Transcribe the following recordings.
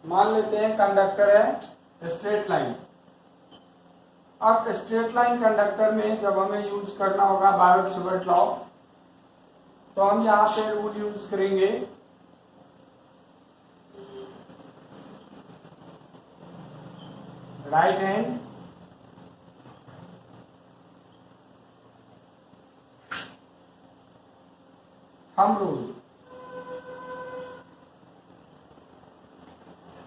मान लेते हैं कंडक्टर है स्ट्रेट लाइन। अब स्ट्रेट लाइन कंडक्टर में जब हमें यूज करना होगा बायोट-सावर्त लॉ, तो हम यहां पे रूल यूज करेंगे right hand thumb rule.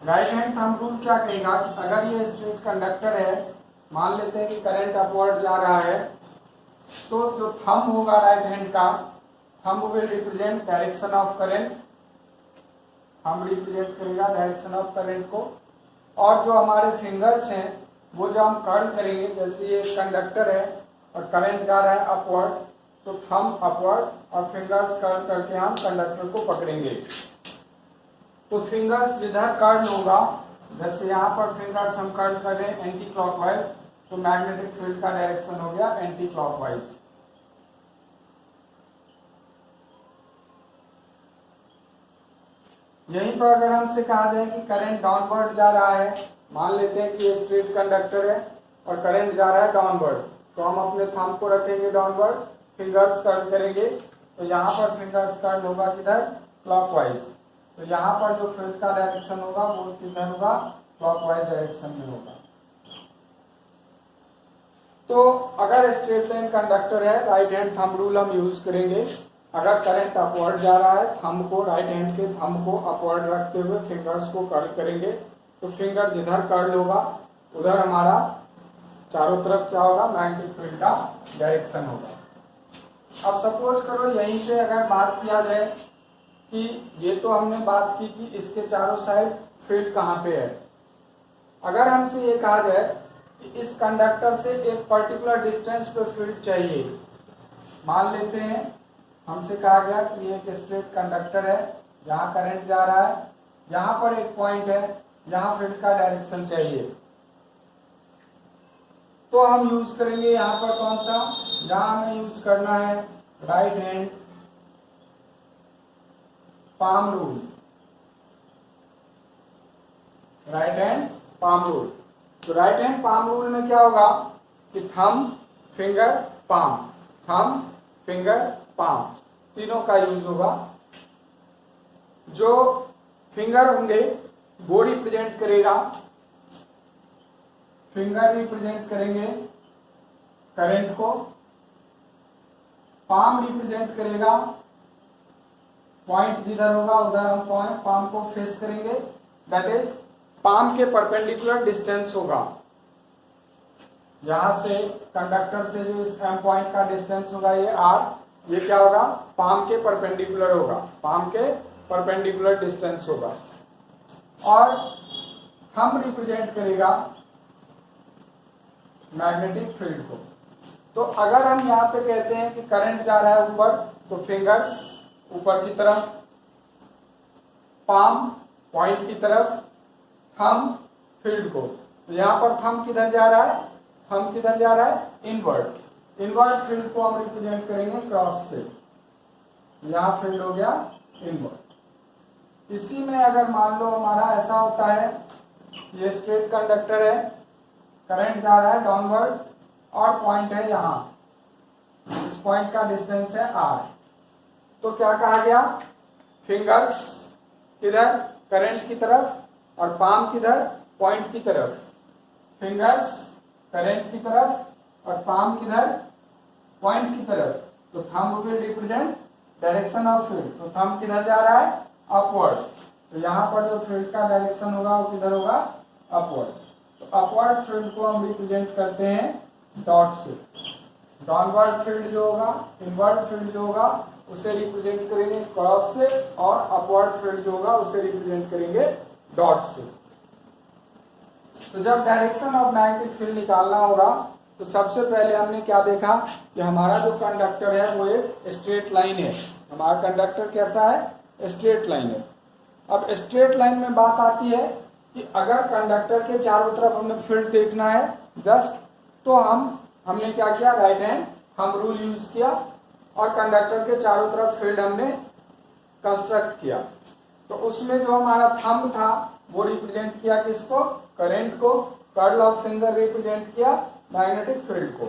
Right hand thumb rule क्या कहेगा कि अगर ये स्ट्रेट कंडक्टर है, मान लेते हैं कि करंट अपवर्ड जा रहा है, तो जो थंब होगा राइट हैंड का, thumb will represent direction of current, thumb represent करेगा डायरेक्शन ऑफ करंट को। और जो हमारे फिंगर्स हैं वो जो हम कर्ल करेंगे, जैसे ये कंडक्टर है और करंट जा रहा है अपवर्ड, तो थंब अपवर्ड और फिंगर्स कर्ल करके हम कंडक्टर को पकड़ेंगे। तो फिंगर्स जिधर कर्ल होगा, जैसे यहाँ पर फिंगर्स हम कर्ल कर रहे हैं एंटी क्लॉकवाइज, तो मैग्नेटिक फील्ड का डायरेक्शन हो गया एंटी क्लॉकवाइज। यहीं पर अगर हमसे कहा जाए कि करंट डाउनवर्ड जा रहा है, मान लेते हैं कि ये स्ट्रेट कंडक्टर है और करंट जा रहा है डाउनवर्ड, तो हम अपने थंब को रखेंगे डाउनवर्ड, फिंगर्स कर्ल करेंगे, तो यहाँ पर फिंगर्स कर्ल होगा किधर, क्लॉकवाइज। तो यहाँ पर जो फील्ड का डायरेक्शन होगा वो किधर होगा, क्लॉकवाइज डायरेक्शन में होगा। तो अगर स्ट्रेट लाइन कंडक्टर है, राइट हैंड थंब रूल हम यूज करेंगे। अगर करंट अपवर्ड जा रहा है, थंब को, राइट हैंड के थंब को अपवर्ड रखते हुए फिंगर्स को कर्ल करेंगे, तो फिंगर जिधर कर्ल होगा उधर हमारा चारों तरफ क्या होगा, मैग्नेटिक फील्ड का डायरेक्शन होगा। अब सपोज करो यहीं पे अगर बात किया जाए कि ये तो हमने बात की कि इसके चारों साइड फील्ड कहाँ पे है। अगर हमसे ये कहा जाए कि इस कंडक्टर से एक पर्टिकुलर डिस्टेंस पे फील्ड चाहिए, मान लेते हैं हमसे कहा गया कि ये एक स्ट्रेट कंडक्टर है, यहाँ करंट जा रहा है, यहाँ पर एक पॉइंट है जहाँ फील्ड का डायरेक्शन चाहिए, तो हम यूज करेंगे यहाँ पर कौन सा, जहाँ हमें यूज करना है right hand palm rule, right hand palm rule. तो राइट हैंड पाम रूल में क्या होगा कि thumb finger palm, thumb finger palm तीनों का यूज होगा। जो फिंगर होंगे वो रिप्रेजेंट करेगा, फिंगर रिप्रेजेंट करेंगे करंट को, पाम रिप्रेजेंट करेगा पॉइंट जिधर होगा उधर हम पॉइंट पाम को फेस करेंगे, दैट इज पाम के परपेंडिकुलर डिस्टेंस होगा। यहां से कंडक्टर से जो इस एम पॉइंट का डिस्टेंस होगा ये आर, ये क्या होगा, पाम के परपेंडिकुलर होगा, पाम के परपेंडिकुलर डिस्टेंस होगा। और थंब रिप्रेजेंट करेगा मैग्नेटिक फील्ड को। तो अगर हम यहाँ पे कहते हैं कि करंट जा रहा है ऊपर, तो फिंगर्स ऊपर की तरफ, पाम पॉइंट की तरफ, थंब फील्ड को। तो यहाँ पर थंब किधर जा रहा है, थंब किधर जा रहा है, इनवर्ड। इनवर्ड फील्ड को हम रिप्रेजेंट करेंगे क्रॉस से, यहाँ फील्ड हो गया इनवर्ड। इसी में अगर मान लो हमारा ऐसा होता है, ये स्ट्रेट कंडक्टर है, करंट जा रहा है डाउनवर्ड और पॉइंट है यहाँ, इस पॉइंट का डिस्टेंस है आर, तो क्या कहा गया, फिंगर्स किधर, करंट की तरफ और पाम किधर, पॉइंट की तरफ। फिंगर्स करंट की तरफ और पाम किधर, पॉइंट की तरफ। तो thumb will represent direction of field, तो थंब किधर जा रहा है, अपवर्ड। तो यहाँ पर जो फील्ड का डायरेक्शन होगा वो किधर होगा, अपवर्ड। तो अपवर्ड फील्ड को हम रिप्रेजेंट करते हैं डॉट से। डाउनवर्ड फील्ड जो होगा, इनवर्ड फील्ड जो होगा उसे रिप्रेजेंट करेंगे क्रॉस से, और अपवर्ड फील्ड जो होगा उसे रिप्रेजेंट करेंगे डॉट से। तो जब डायरेक्शन ऑफ मैग्नेटिक फील्ड निकालना होगा, तो सबसे पहले हमने क्या देखा कि हमारा जो कंडक्टर है वो एक स्ट्रेट लाइन है। हमारा कंडक्टर कैसा है, स्ट्रेट लाइन है। अब स्ट्रेट लाइन में बात आती है कि अगर कंडक्टर के चारों तरफ हमें फील्ड देखना है जस्ट, तो हमने क्या किया, राइट हैंड हम रूल यूज किया और कंडक्टर के चारों तरफ फील्ड हमने कंस्ट्रक्ट किया। तो उसमें जो हमारा थंब था वो रिप्रेजेंट किया किसको, करंट को, कर्ल ऑफ फिंगर रिप्रेजेंट किया मैग्नेटिक फील्ड को।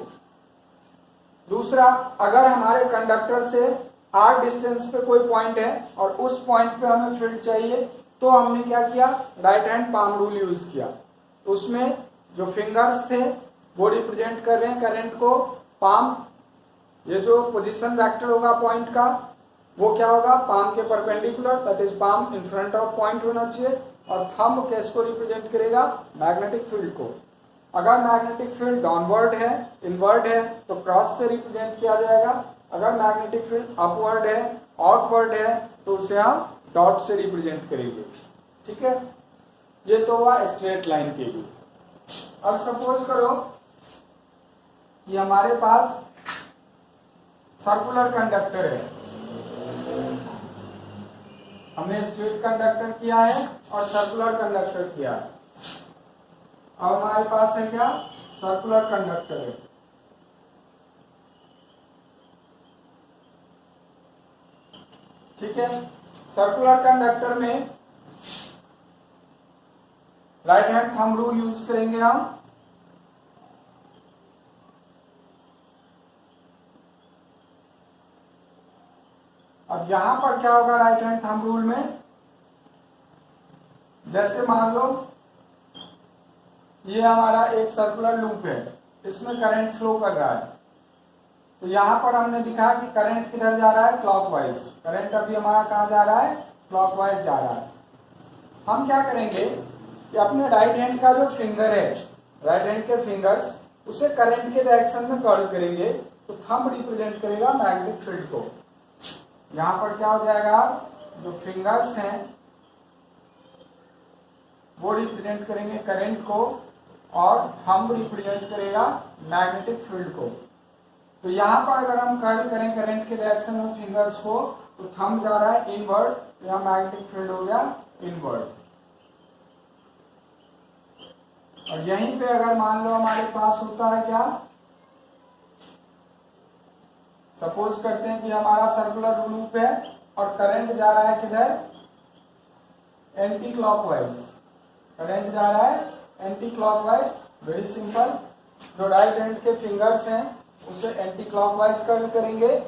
दूसरा, अगर हमारे कंडक्टर से r डिस्टेंस पे कोई पॉइंट है और उस पॉइंट पे हमें फील्ड चाहिए तो हमने क्या किया, right hand palm rule use किया। तो उसमें जो फिंगर्स थे वो रिप्रेजेंट कर रहे हैं करंट को, पाम, ये जो पोजीशन वेक्टर होगा पॉइंट का वो क्या होगा, पाम के perpendicular, that is palm in front of point होना चाहिए, और थंब किसको रिप्रेजेंट करेगा, मैग्नेटिक फील्ड को। अगर मैग्नेटिक फील्ड डाउनवर्ड है, इनवर्ड है तो क्रॉस से रिप्रेजेंट किया जाएगा, अगर मैग्नेटिक फील्ड अपवर्ड है, आउटवर्ड है तो उसे हम डॉट से रिप्रेजेंट करेंगे। ठीक है, ये तो हुआ स्ट्रेट लाइन के लिए। अब सपोज करो कि हमारे पास सर्कुलर कंडक्टर है, हमने स्ट्रेट कंडक्टर किया है और सर्कुलर कंडक्टर किया है। अब हमारे पास है क्या, सर्कुलर कंडक्टर है। ठीक है, सर्कुलर कंडक्टर में right hand thumb rule use करेंगे हम। अब यहां पर क्या होगा राइट हैंड थंब रूल में, जैसे मान लो ये हमारा एक सर्कुलर लूप है, इसमें करंट फ्लो कर रहा है, तो यहां पर हमने दिखा कि करंट किधर जा रहा है, क्लॉकवाइज। करंट अभी हमारा कहां जा रहा है, क्लॉकवाइज जा रहा है। हम क्या करेंगे कि अपने राइट हैंड का जो फिंगर है, राइट हैंड के फिंगर्स, उसे करंट के डायरेक्शन में कर्ल करेंगे, तो थंब रिप्रेजेंट करेगा मैग्नेटिक फील्ड को। यहां पर क्या हो जाएगा, जो फिंगर्स हैं वो रिप्रेजेंट करेंगे करंट को और थंब रिप्रेजेंट करेगा मैग्नेटिक फील्ड को। तो यहां पर अगर हम कर्ल करें करंट के डायरेक्शन में फिंगर्स को, तो थंब जा रहा है इनवर्ड, तो यहां मैग्नेटिक फील्ड हो गया इनवर्ड। और यहीं पे अगर मान लो हमारे पास होता है क्या, सपोज करते हैं कि हमारा सर्कुलर लूप है और करंट जा रहा है किधर, एंटी क्लॉकवाइज। करंट जा रहा है एंटी क्लॉकवाइज, वेरी सिंपल। जो राइट हैंड के फिंगर्स हैं उसे एंटी क्लॉकवाइज कर्ल करेंगे,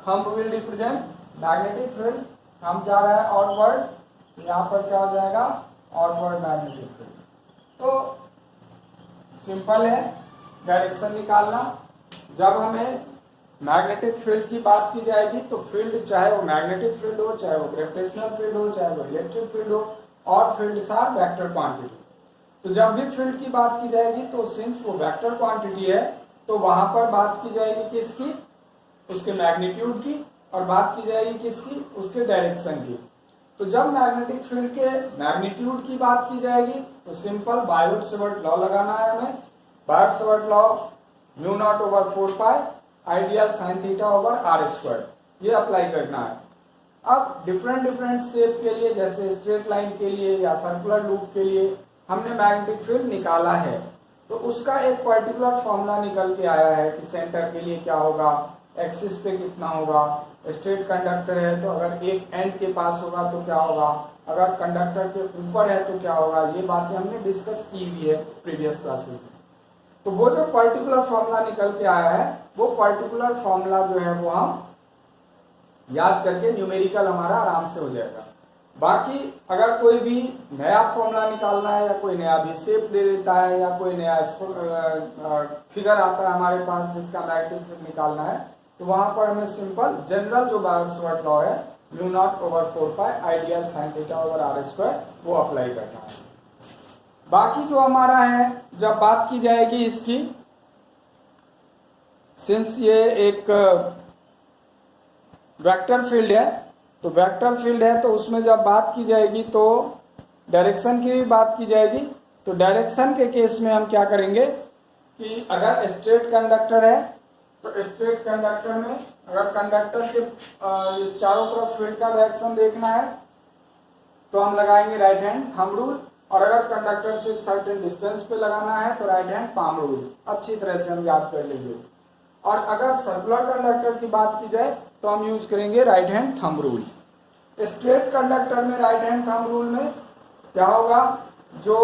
thumb will represent magnetic field. Thumb जा रहा है आउटवर्ड, तो यहाँ पर क्या हो जाएगा, आउटवर्ड मैग्नेटिक फील्ड। तो सिंपल है डायरेक्शन निकालना। जब हमें मैग्नेटिक फील्ड की बात की जाएगी तो फील्ड चाहे वो मैग्नेटिक फील्ड हो, चाहे वो ग्रेविटेशनल फील्ड हो, चाहे वो इलेक्ट्रिक फील्ड हो, और फील्ड्स आर वेक्टर क्वांटिटी। तो जब भी फील्ड की बात की जाएगी तो सिंस वो वेक्टर क्वांटिटी है तो वहां पर बात की जाएगी किसकी, उसके मैग्नीट्यूड की, और बात की जाएगी किसकी, उसके डायरेक्शन की। तो जब मैग्नेटिक फील्ड के मैग्नीट्यूड की बात की जाएगी तो सिंपल बायोट-सावर्त लॉ लगाना है हमें। Biot Savart law mu not over 4 pi I dl sine theta over r square, ये अप्लाई करना है। अब डिफरेंट शेप के लिए, जैसे स्ट्रेट लाइन के लिए या सर्कुलर लूप के लिए हमने मैग्नेटिक फील्ड निकाला है, तो उसका एक पर्टिकुलर फॉर्मूला निकल के आया है कि सेंटर के लिए क्या होगा, एक्सिस पे कितना होगा। स्ट्रेट कंडक्टर है तो अगर एक एंड के पास होगा तो क्या होगा, अगर कंडक्टर के ऊपर है तो क्या होगा, ये बातें हमने डिस्कस की हुई है प्रीवियस क्लासेस में। तो वो जो पर्टिकुलर फॉर्मूला निकल के आया है, वो पर्टिकुलर फॉर्मूला जो है वो हम याद करके न्यूमेरिकल हमारा आराम से हो जाएगा। बाकी अगर कोई भी नया फॉर्मूला निकालना है, या कोई नया भी शेप दे देता है, या कोई नया फिगर आता है हमारे पास जिसका मैग्नेटिक फील्ड निकालना है, तो वहां पर हमें सिंपल जनरल जो बायोट-सावर्त लॉ है, mu not over 4 pi I dl sine theta over r square, वो अप्लाई करना है। बाकी जो हमारा है, जब बात की जाएगी इसकी, सिंस ये एक वेक्टर फील्ड है, तो वेक्टर फील्ड है तो उसमें जब बात की जाएगी तो डायरेक्शन की भी बात की जाएगी। तो डायरेक्शन के केस में हम क्या करेंगे कि अगर स्ट्रेट कंडक्टर है तो स्ट्रेट कंडक्टर में अगर कंडक्टर के इस चारों तरफ फील्ड का डायरेक्शन देखना है तो हम लगाएंगे राइट हैंड थंब रूल, और अगर कंडक्टर से एक सर्टेन डिस्टेंस पे लगाना है तो राइट हैंड पाम रूल। अच्छी तरह से हम याद कर लेंगे। और अगर सर्कुलर कंडक्टर की बात की जाए तो हम यूज करेंगे right hand thumb rule. Straight conductor में राइट हैंड थंब रूल में क्या होगा, जो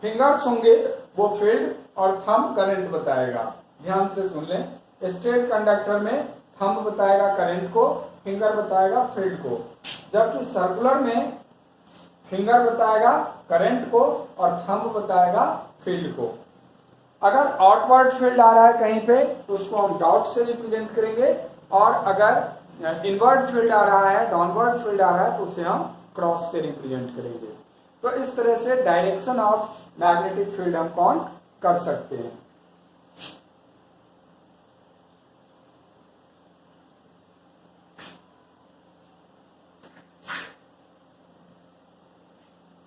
फिंगर्स होंगे वो फील्ड और थंब करंट बताएगा। ध्यान से सुन लें, स्ट्रेट कंडक्टर में थंब बताएगा करंट को, फिंगर बताएगा फील्ड को, जबकि सर्कुलर में फिंगर बताएगा करंट को और थंब बताएगा फील्ड को। अगर आउटवर्ड फील्ड आ रहा है कहीं पे तो उसको हम डॉट से रिप्रेजेंट करेंगे, और अगर इनवर्ड फील्ड आ रहा है, डाउनवर्ड फील्ड आ रहा है तो उसे हम क्रॉस से रिप्रेजेंट करेंगे। तो इस तरह से डायरेक्शन ऑफ मैग्नेटिक फील्ड हम काउंट कर सकते हैं।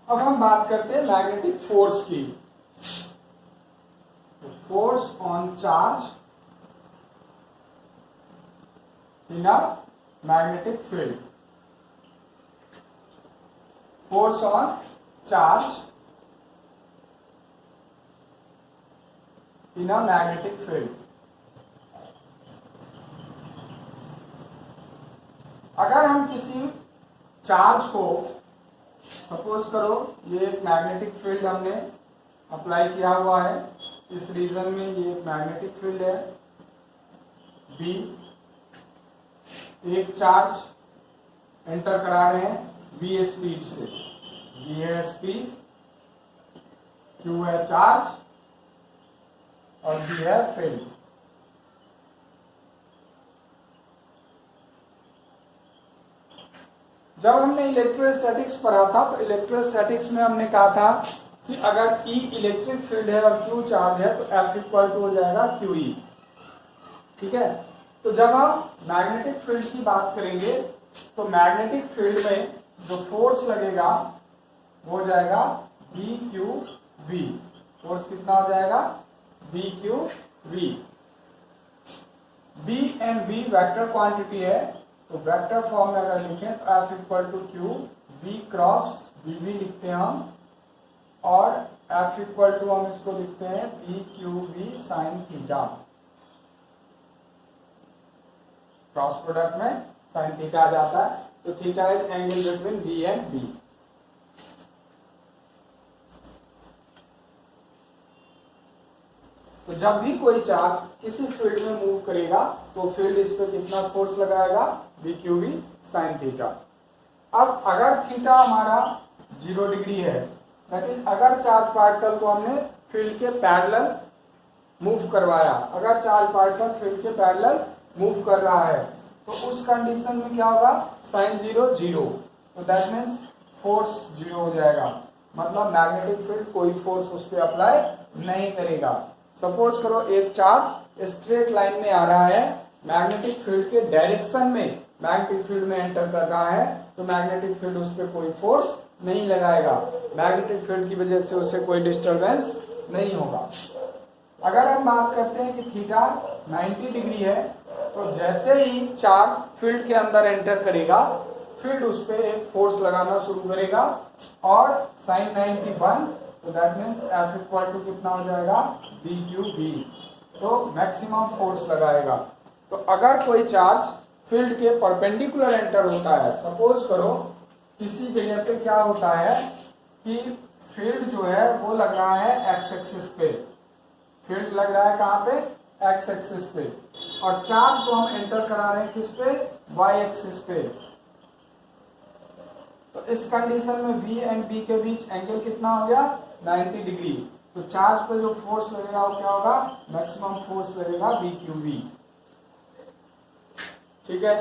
अब हम बात करते हैं मैग्नेटिक फोर्स की। Force on charge in a magnetic field. Force on charge in a magnetic field. अगर हम किसी चार्ज को, सपोज करो ये एक मैग्नेटिक फील्ड हमने अप्लाई किया हुआ है, इस रीजन में ये एक मैग्नेटिक फील्ड है बी, एक चार्ज एंटर करा रहे हैं v स्पीड से, v है स्पीड, q है चार्ज और b है फील्ड। जब हमने इलेक्ट्रोस्टैटिक्स पढ़ा था तो इलेक्ट्रोस्टैटिक्स में हमने कहा था कि अगर E इलेक्ट्रिक फील्ड है और Q चार्ज है तो F इक्वल टू हो जाएगा QE। ठीक है, तो जब हम मैग्नेटिक फील्ड की बात करेंगे तो मैग्नेटिक फील्ड में जो फोर्स लगेगा वो हो जाएगा BQV। फोर्स कितना हो जाएगा BQV। B and V vector quantity है, तो वेक्टर फॉर्म में अगर लिखें तो F equal to Q V cross BV लिखते हैं हम, और F इक्वल टू हम इसको लिखते हैं BQV sine theta. Cross product में साइन थीटा आ जाता है, तो theta is angle between B and B। तो जब भी कोई चार्ज किसी फील्ड में मूव करेगा तो फील्ड इस पर कितना फोर्स लगाएगा, BQV साइन थीटा। अब अगर थीटा हमारा 0 डिग्री है, लेकिन अगर चार्ज पार्टिकल को हमने फील्ड के पैरेलल मूव करवाया, अगर चार्ज पार्टिकल फील्ड के पैरेलल मूव कर रहा है तो उस कंडीशन में क्या होगा, साइन 0 0, तो दैट मीन्स फोर्स 0 हो जाएगा, मतलब मैग्नेटिक फील्ड कोई फोर्स उस पर अप्लाई नहीं करेगा। सपोज करो एक चार्ज स्ट्रेट लाइन में आ रहा है, मैग्नेटिक फील्ड के डायरेक्शन में मैग्नेटिक फील्ड में एंटर कर रहा है, तो मैग्नेटिक फील्ड उस पर कोई फोर्स नहीं लगाएगा, मैग्नेटिक फील्ड की वजह से उससे कोई डिस्टरबेंस नहीं होगा। अगर हम बात करते हैं कि थीटा 90 डिग्री है, तो जैसे ही चार्ज फील्ड के अंदर एंटर करेगा, फील्ड उस पर एक फोर्स लगाना शुरू करेगा, और साइन 91, तो that means F equal to कितना हो जाएगा, BQV, तो मैक्सिमम फोर्स लगाएगा। तो अगर कोई चार्ज फील्ड के परपेंडिकुलर एंटर होता है, सपोज करो किसी जगह पे क्या होता है कि फील्ड जो है वो लग रहा है एक्स एक्सिस पे, फील्ड लग रहा है कहाँ पे, एक्स एक्सिस पे, और चार्ज को हम एंटर करा रहे हैं किस पे, वाई एक्सिस पे। तो इस कंडीशन में V एंड B के बीच एंगल कितना हो गया, 90 डिग्री। तो चार्ज पे जो फोर्स लगेगा वो क्या होगा, मैक्सिमम फोर्स लगेगा BQV। ठीक है,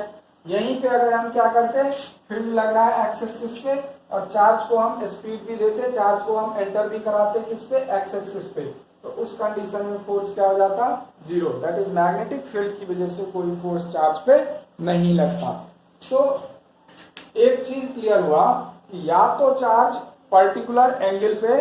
यहीं पे अगर हम क्या करते हैं, फील्ड लग रहा है एक्स एक्सिस पे और चार्ज को हम स्पीड भी देते, चार्ज को हम एंटर भी कराते किस पे, एक्स एक्सिस पे, तो उस कंडीशन में फोर्स क्या हो जाता, 0, दैट इज मैग्नेटिक फील्ड की वजह से कोई फोर्स चार्ज पे नहीं लगता। तो एक चीज क्लियर हुआ कि या तो चार्ज पर्टिकुलर एंगल पे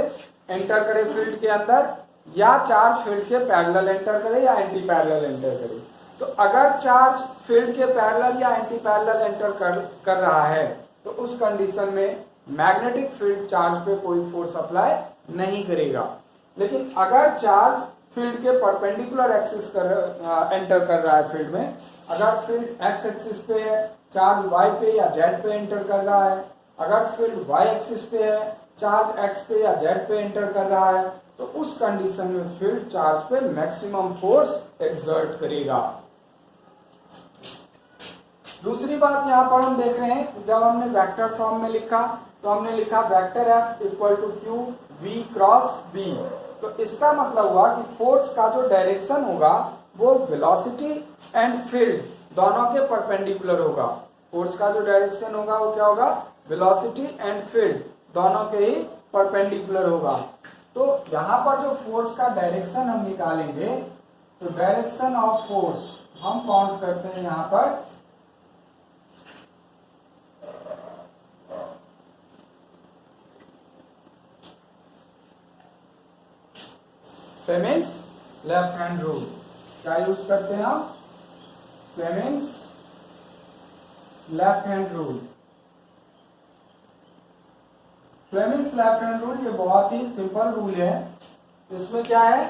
एंटर करे फील्ड के अंदर, या चार्ज फील्ड के पैरेलल एंटर करे या एंटी पैरेलल एंटर करे। तो अगर चार्ज फील्ड के पैरेलल या एंटी पैरेलल एंटर कर रहा है तो उस कंडीशन में मैग्नेटिक फील्ड चार्ज पे कोई फोर्स अप्लाई नहीं करेगा। लेकिन अगर चार्ज फील्ड के परपेंडिकुलर एक्सिस एंटर कर रहा है फील्ड में, अगर फील्ड एक्स एक्सिस पे है चार्ज y पे या z पे एंटर कर रहा है, अगर फील्ड y एक्सिस पे है, चार्ज x पे या z पे एंटर कर रहा है, तो उस कंडीशन में फील्ड चार्ज पे मैक्सिमम फोर्स एक्सर्ट करेगा। दूसरी बात यहाँ पर हम देख रहे हैं, जब हमने वेक्टर फॉर्म में लिखा तो हमने लिखा vector F equal to Q V cross B। तो इसका मतलब हुआ कि फोर्स का जो डायरेक्शन होगा वो वेलोसिटी एंड फील्ड दोनों के परपेंडिकुलर होगा। फोर्स का जो डायरेक्शन होगा वो क्या होगा, वेलोसिटी एंड फील्ड दोनों के ही परपेंडिकुलर होगा। तो यहाँ पर जो फोर्स का डायरेक्शन हम निकालेंगे, तो डायरेक्शन ऑफ फोर्स हम काउंट करते हैं यहाँ पर फ्लेमिंग्स लेफ्ट हैंड रूल। क्या यूज करते हैं हम, Fleming's left hand rule. Fleming's left hand rule ये बहुत ही सिंपल रूल है। इसमें क्या है,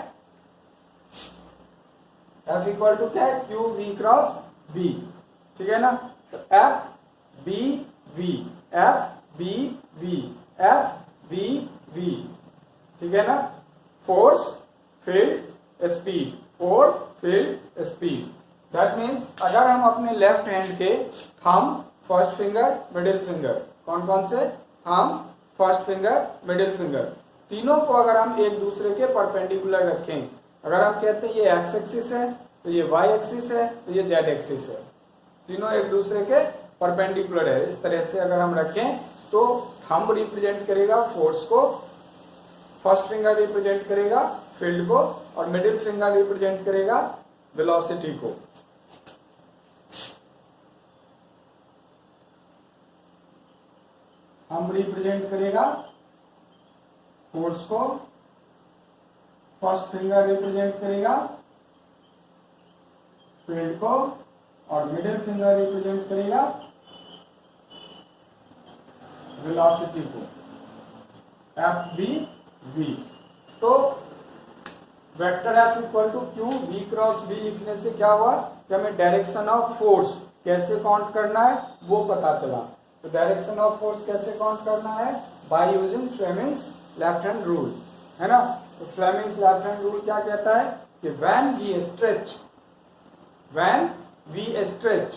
F इक्वल टू क्या है, क्यू वी क्रॉस बी, ठीक है ना। तो F B V, F B V, F B V, ठीक है ना। Force field speed, force field speed. That means अगर हम अपने लेफ्ट हैंड के thumb, first finger, middle finger, कौन कौन से, thumb, first finger, middle finger, तीनों को अगर हम एक दूसरे के परपेंडिकुलर रखें, अगर हम कहते हैं ये एक्स एक्सिस है तो ये वाई एक्सिस है तो ये जेड एक्सिस है, तीनों एक दूसरे के परपेंडिकुलर है, इस तरह से अगर हम रखें तो थंब रिप्रेजेंट करेगा फोर्स को, फर्स्ट फिंगर रिप्रेजेंट करेगा फील्ड को और मिडिल फिंगर रिप्रेजेंट करेगा वेलोसिटी को। हम रिप्रेजेंट करेगा फोर्स को, फर्स्ट फिंगर रिप्रेजेंट करेगा फील्ड को और मिडिल फिंगर रिप्रेजेंट करेगा वेलोसिटी को, एफ बी वी। तो vector F equal to Q V cross B लिखने से क्या हुआ कि हमें डायरेक्शन ऑफ फोर्स कैसे काउंट करना है वो पता चला। तो डायरेक्शन ऑफ फोर्स कैसे काउंट करना है, by using Fleming's left hand rule, है ना। तो फ्लेमिंग्स लेफ्ट हैंड रूल क्या कहता है कि when we stretch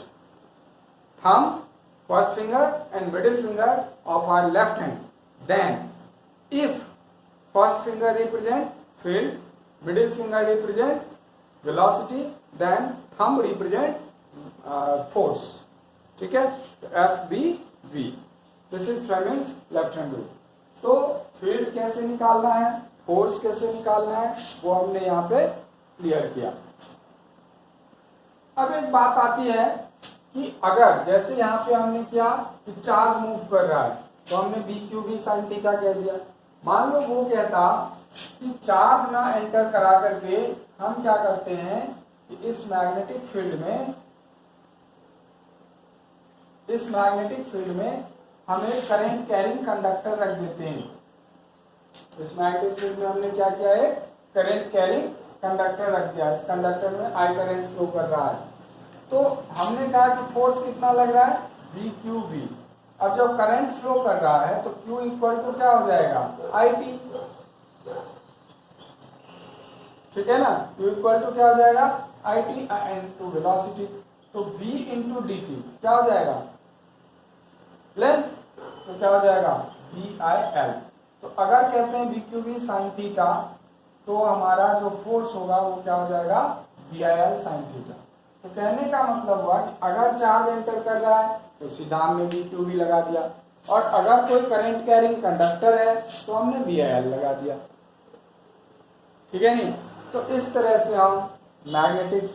thumb, first finger and middle finger of our left hand, then if first finger represent field, middle finger represent velocity, then thumb represent force, ठीक है। F B V, this is Fleming's left hand rule. तो field कैसे निकालना है, force कैसे निकालना है, वो हमने यहाँ पे क्लियर किया। अब एक बात आती है कि अगर जैसे यहाँ पे हमने किया कि चार्ज मूव कर रहा है तो हमने B Q B sine theta कह दिया। मान लो वो कहता कि चार्ज ना एंटर करा करके हम क्या करते हैं कि इस मैग्नेटिक फील्ड में हम एक करंट कैरिंग कंडक्टर रख देते हैं। इस मैग्नेटिक फील्ड में हमने क्या किया है, करंट कैरिंग कंडक्टर रख दिया। इस कंडक्टर में आई करंट फ्लो कर रहा है। तो हमने कहा कि फोर्स कितना लग रहा है, बी क्यू बी। अब जब करंट फ्लो कर रहा है तो Q इक्वल टू क्या हो जाएगा, आई टी, ठीक है ना। Q इक्वल टू क्या हो जाएगा, आई टी इंटू वेलोसिटी। तो V इंटू डी टी क्या हो जाएगा, लेंथ, तो क्या हो जाएगा बी आई एल। तो अगर कहते हैं B Q B sine theta तो हमारा जो फोर्स होगा वो क्या हो जाएगा, B I L sine theta. तो कहने का मतलब हुआ कि अगर चार्ज एंटर कर रहा है तो सीधा हमने बी क्यू बी लगा दिया, और अगर कोई करंट कैरिंग कंडक्टर है तो हमने बी आई एल लगा दिया, ठीक है नहीं। तो इस तरह से हम मैग्नेटिक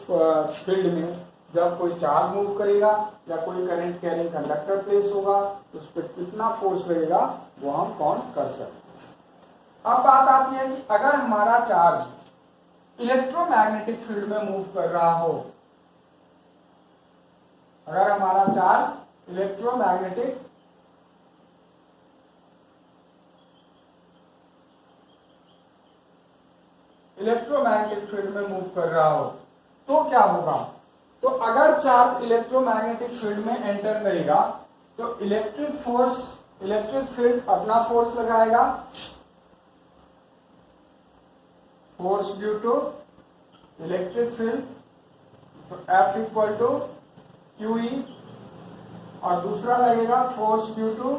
फील्ड में जब कोई चार्ज मूव करेगा या कोई करंट कैरिंग कंडक्टर प्लेस होगा तो उस पर कितना फोर्स लगेगा वो हम काउंट कर सकते हैं। अब बात आती है कि अगर हमारा चार्ज इलेक्ट्रोमैग्नेटिक फील्ड में मूव कर रहा हो, अगर हमारा चार्ज इलेक्ट्रोमैग्नेटिक फील्ड में मूव कर रहा हो तो क्या होगा। तो अगर चार्ज इलेक्ट्रोमैग्नेटिक फील्ड में एंटर करेगा तो इलेक्ट्रिक फील्ड अपना फोर्स लगाएगा, force due to electric field, तो F इक्वल टू QE, और दूसरा लगेगा force due to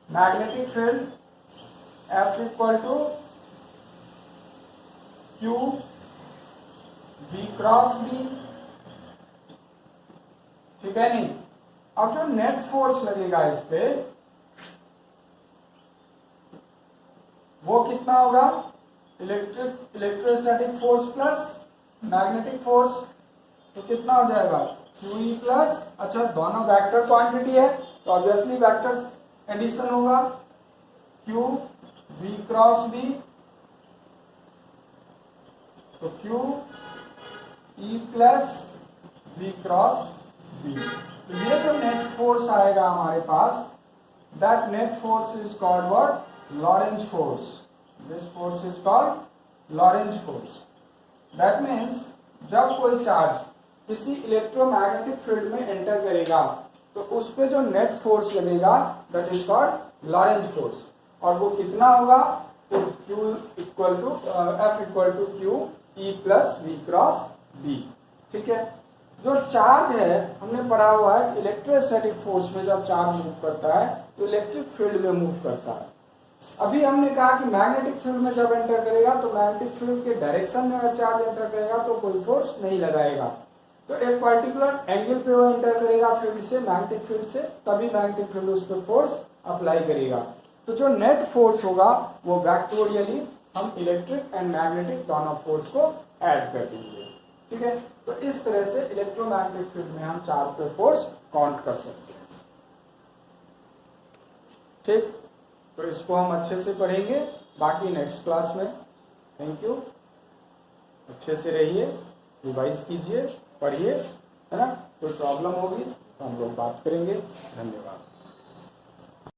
magnetic field, F equal to Q V cross B, ठीक है नहीं। अब जो नेट फोर्स लगेगा इस पे वो कितना होगा, electrostatic force plus magnetic force, तो कितना हो जाएगा QE प्लस, अच्छा दोनों वेक्टर क्वांटिटी है तो ऑब्वियसली वेक्टर एडिशन होगा, Q V क्रॉस B, तो Q E plus V cross B। तो ये जो नेट फोर्स आएगा हमारे पास, that net force is called what, Lorentz force. This force is called Lorentz force. That means जब कोई चार्ज किसी इलेक्ट्रोमैग्नेटिक फील्ड में एंटर करेगा तो उस पे जो नेट फोर्स लगेगा that is called Lorentz force, और वो कितना होगा, तो Q equal to F equal to Q E plus V cross B, ठीक है। जो चार्ज है हमने पढ़ा हुआ है इलेक्ट्रोस्टैटिक फोर्स में जब चार्ज मूव करता है तो इलेक्ट्रिक फील्ड में मूव करता है। अभी हमने कहा कि मैग्नेटिक फील्ड में जब एंटर करेगा तो मैग्नेटिक फील्ड के डायरेक्शन में अगर चार्ज एंटर करेगा तो कोई फोर्स नहीं लगाएगा, तो एक पर्टिकुलर एंगल पे वो एंटर करेगा फील्ड से, मैग्नेटिक फील्ड से, तभी मैग्नेटिक फील्ड उस पर फोर्स अप्लाई करेगा। तो जो नेट फोर्स होगा वो वेक्टोरियली हम इलेक्ट्रिक एंड मैग्नेटिक दोनों फोर्स को ऐड कर देंगे, ठीक है। तो इस तरह से इलेक्ट्रोमैग्नेटिक फील्ड में हम चार्ज पे फोर्स काउंट कर सकते हैं, ठीक। तो इसको हम अच्छे से पढ़ेंगे बाकी नेक्स्ट क्लास में। थैंक यू, अच्छे से रहिए, रिवाइज कीजिए, पढ़िए, है ना। कोई प्रॉब्लम होगी तो हम लोग बात करेंगे। धन्यवाद।